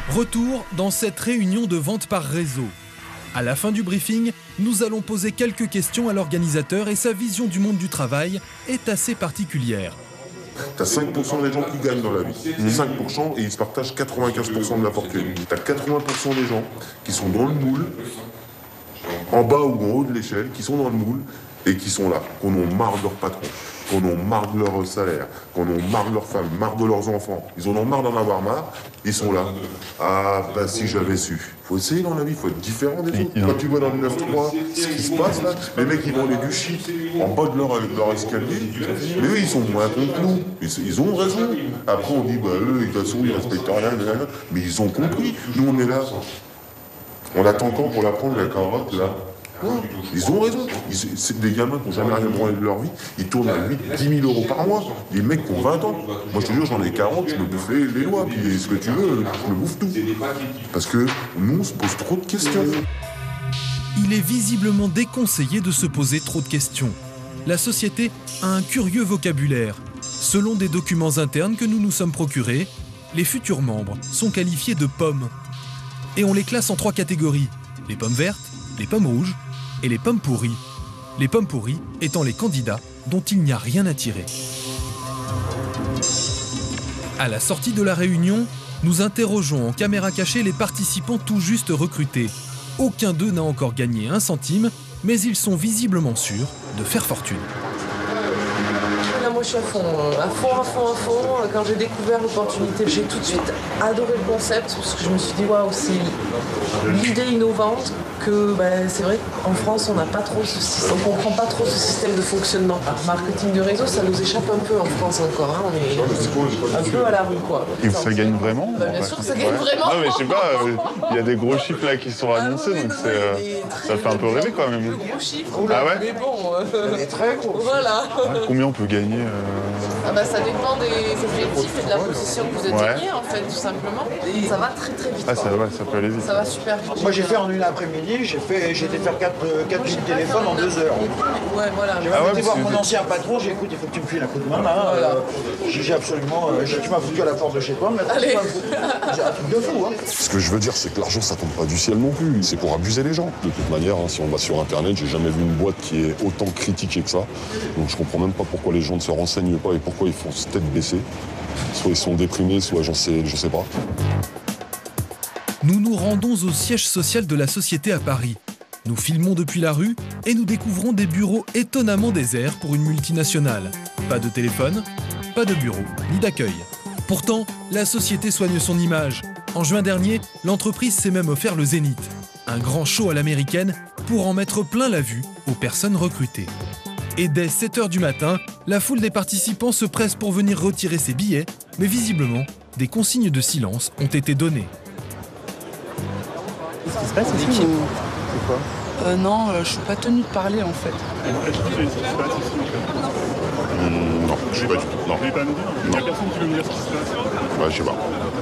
Retour dans cette réunion de vente par réseau. À la fin du briefing, nous allons poser quelques questions à l'organisateur et sa vision du monde du travail est assez particulière. T'as 5% des gens qui gagnent dans la vie. 5% et ils se partagent 95% de la fortune. T'as 80% des gens qui sont dans le moule, en bas ou en haut de l'échelle, qui sont dans le moule et qui sont là, qu'on en marre de leur patron, qu'on en marre de leur salaire, qu'on en marre de leur femme, marre de leurs enfants. Ils en ont marre d'en avoir marre, ils sont là. Ah, bah si j'avais su. Faut essayer dans la vie, faut être différent des autres. Quand tu vois dans le 9-3 ce qui se passe là, les mecs ils vendaient du shit en bas de leur escalier, mais eux ils sont moins cons que nous. Ils ont raison. Après on dit, bah eux, de toute façon ils respectent rien, mais ils ont compris. Nous on est là. On attend quand pour la prendre la carotte là? Ils ont raison. C'est des gamins qui n'ont jamais rien branlé de leur vie. Ils tournent à 10 000 € par mois. Des mecs qui ont 20 ans. Moi, je te jure, j'en ai 40, je me bouffe les doigts. Puis ce que tu veux, je me bouffe tout. Parce que nous, on se pose trop de questions. Il est visiblement déconseillé de se poser trop de questions. La société a un curieux vocabulaire. Selon des documents internes que nous nous sommes procurés, les futurs membres sont qualifiés de pommes. Et on les classe en 3 catégories. Les pommes vertes, les pommes rouges et les pommes pourries. Les pommes pourries étant les candidats dont il n'y a rien à tirer. À la sortie de la réunion, nous interrogeons en caméra cachée les participants tout juste recrutés. Aucun d'eux n'a encore gagné 1 centime, mais ils sont visiblement sûrs de faire fortune. Là, moi je suis à fond. Quand j'ai découvert l'opportunité, j'ai tout de suite adoré le concept parce que je me suis dit waouh, c'est l'idée innovante que c'est vrai qu'en France on n'a pas trop on comprend pas trop ce système de fonctionnement. Le marketing de réseau, ça nous échappe un peu en France encore. Hein. On est un peu à la rue quoi. Et ça gagne vraiment? Bien sûr que ça gagne vraiment. Non mais je sais pas, il y a des gros chiffres là qui sont annoncés donc ça fait un peu rêver quand même. De gros chiffres. Ah ouais? Mais bon. Elle est très gros. Voilà. Ouais, combien on peut gagner Ça dépend des objectifs et de la position que vous atteignez en fait tout simplement. Et ça va très très vite. Ah ça peut aller vite. Ça va super vite. Moi j'ai fait en une après-midi, j'ai été faire 4 lignes de téléphone en 2 heures. Ouais voilà. J'ai même été voir mon ancien patron, j'ai dit écoute, il faut que tu me files un coup de main là. J'ai absolument. Tu m'as foutu à la porte de chez toi, mais allez. J'ai un truc de fou. Hein. Ce que je veux dire, c'est que l'argent ça tombe pas du ciel non plus. C'est pour abuser les gens. De toute manière, si on va sur internet, j'ai jamais vu une boîte qui est autant critiquée que ça. Donc je comprends même pas pourquoi les gens ne se renseignent pas et pourquoi ils font tête baissée. Soit ils sont déprimés, soit je sais pas. Nous nous rendons au siège social de la société à Paris. Nous filmons depuis la rue et nous découvrons des bureaux étonnamment déserts pour une multinationale. Pas de téléphone, pas de bureau, ni d'accueil. Pourtant, la société soigne son image. En juin dernier, l'entreprise s'est même offert le Zénith, un grand show à l'américaine pour en mettre plein la vue aux personnes recrutées. Et dès 7 h du matin, la foule des participants se presse pour venir retirer ses billets, mais visiblement, des consignes de silence ont été données. Qu'est-ce qui se passe ici? C'est quoi? Non, je suis pas tenue de parler en fait. Non, je sais pas du tout. Non. Il y a personne qui veut me dire ce qui se passe? Ouais, je sais pas.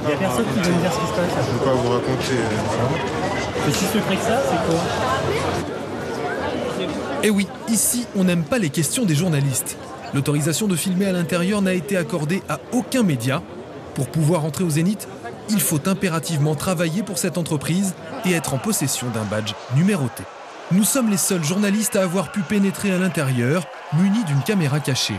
Il y a personne qui veut me dire ce qui se passe. Je peux pas vous raconter. C'est si secret que ça, c'est quoi? Et oui, ici, on n'aime pas les questions des journalistes. L'autorisation de filmer à l'intérieur n'a été accordée à aucun média. Pour pouvoir entrer au Zénith, il faut impérativement travailler pour cette entreprise et être en possession d'un badge numéroté. Nous sommes les seuls journalistes à avoir pu pénétrer à l'intérieur, munis d'une caméra cachée.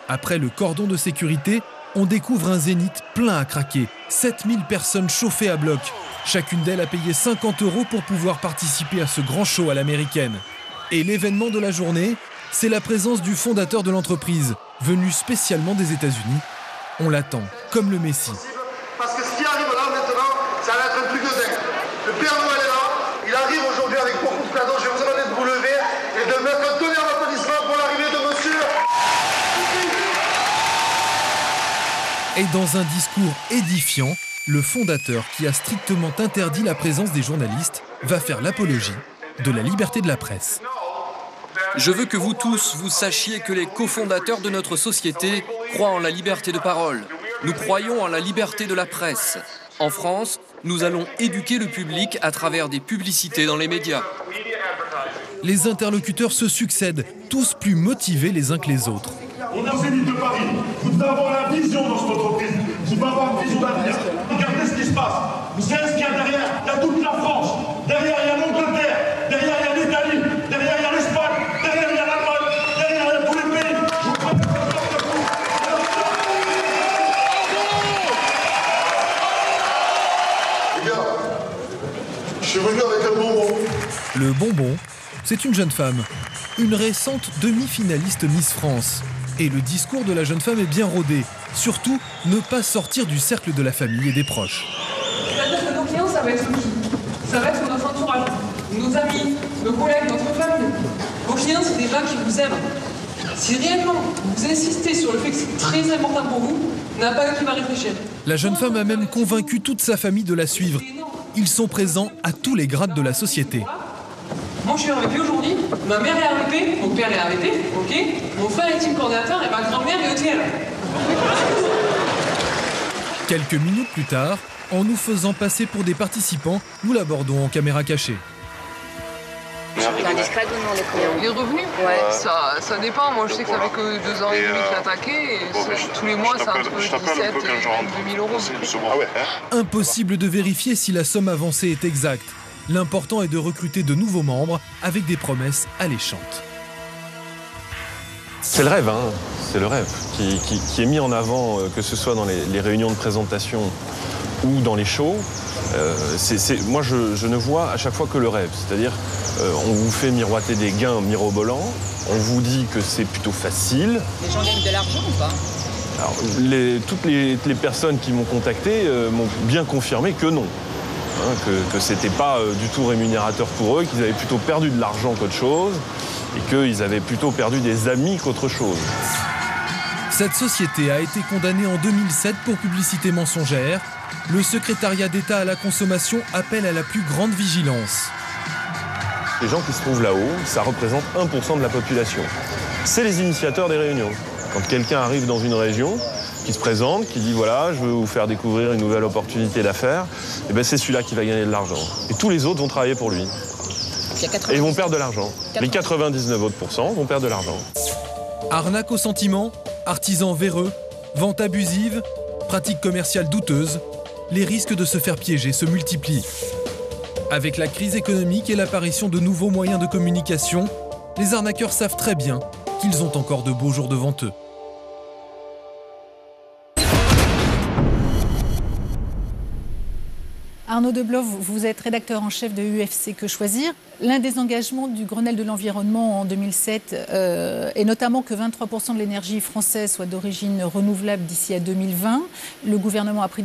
Après le cordon de sécurité, on découvre un Zénith plein à craquer. 7000 personnes chauffées à bloc. Chacune d'elles a payé 50 € pour pouvoir participer à ce grand show à l'américaine. Et l'événement de la journée, c'est la présence du fondateur de l'entreprise, venu spécialement des États-Unis. On l'attend, comme le Messie. Parce que ce qui arrive là maintenant, ça va être un truc de dingue. Le Père Noël est là, il arrive aujourd'hui avec beaucoup de cadeaux. Je vais vous demander de vous lever et de mettre un tonnerre d'applaudissements pour l'arrivée de monsieur. Et dans un discours édifiant, le fondateur, qui a strictement interdit la présence des journalistes, va faire l'apologie de la liberté de la presse. Je veux que vous tous, vous sachiez que les cofondateurs de notre société croient en la liberté de parole. Nous croyons en la liberté de la presse. En France, nous allons éduquer le public à travers des publicités dans les médias. Les interlocuteurs se succèdent, tous plus motivés les uns que les autres. On est au Zénith de Paris. Vous devez avoir la vision dans cette entreprise. Vous devez avoir une vision d'avenir. Regardez ce qui se passe. Vous savez ce qui suis venu avec un bonbon. Le bonbon, c'est une jeune femme, une récente demi-finaliste Miss France. Et le discours de la jeune femme est bien rodé. Surtout, ne pas sortir du cercle de la famille et des proches. C'est-à-dire que nos clients, ça va être qui? Ça va être notre entourage, nos amis, nos collègues, notre famille. Vos clients, c'est des gens qui vous aiment. Si réellement vous insistez sur le fait que c'est très important pour vous, n'a pas eu qui va réfléchir. La jeune femme a même convaincu toute sa famille de la suivre. Ils sont présents à tous les grades de la société. Moi, je suis RVP aujourd'hui, ma mère est RVP, mon père est RVP, ok, mon frère est team coordinateur et ma grand-mère est ETL. Quelques minutes plus tard, en nous faisant passer pour des participants, nous l'abordons en caméra cachée. C'est indiscret ou non les clients? Les revenus, ouais. Ça dépend. Moi, je sais que ça fait que 2 ans et demi que l'attaquer et tous les mois, c'est entre 17 et 22 000 euros. Impossible de vérifier si la somme avancée est exacte. L'important est de recruter de nouveaux membres avec des promesses alléchantes. C'est le rêve, hein. C'est le rêve qui est mis en avant, que ce soit dans les réunions de présentation ou dans les shows. Moi, je ne vois à chaque fois que le rêve. C'est-à-dire, on vous fait miroiter des gains mirobolants, on vous dit que c'est plutôt facile. Les gens gagnent de l'argent ou pas? Alors, toutes les personnes qui m'ont contacté m'ont bien confirmé que non. Hein, que c'était pas du tout rémunérateur pour eux, qu'ils avaient plutôt perdu de l'argent qu'autre chose, et qu'ils avaient plutôt perdu des amis qu'autre chose. Cette société a été condamnée en 2007 pour publicité mensongère. Le secrétariat d'État à la consommation appelle à la plus grande vigilance. Les gens qui se trouvent là-haut, ça représente 1% de la population. C'est les initiateurs des réunions. Quand quelqu'un arrive dans une région, qui se présente, qui dit voilà, je veux vous faire découvrir une nouvelle opportunité d'affaires, et ben c'est celui-là qui va gagner de l'argent. Et tous les autres vont travailler pour lui. Et ils vont perdre de l'argent. Les 99 autres % vont perdre de l'argent. Arnaque au sentiment, artisans véreux, vente abusive, pratiques commerciales douteuses, les risques de se faire piéger se multiplient. Avec la crise économique et l'apparition de nouveaux moyens de communication, les arnaqueurs savent très bien qu'ils ont encore de beaux jours devant eux. Arnaud Debloff, vous êtes rédacteur en chef de UFC Que Choisir. L'un des engagements du Grenelle de l'environnement en 2007 est notamment que 23% de l'énergie française soit d'origine renouvelable d'ici à 2020. Le gouvernement a pris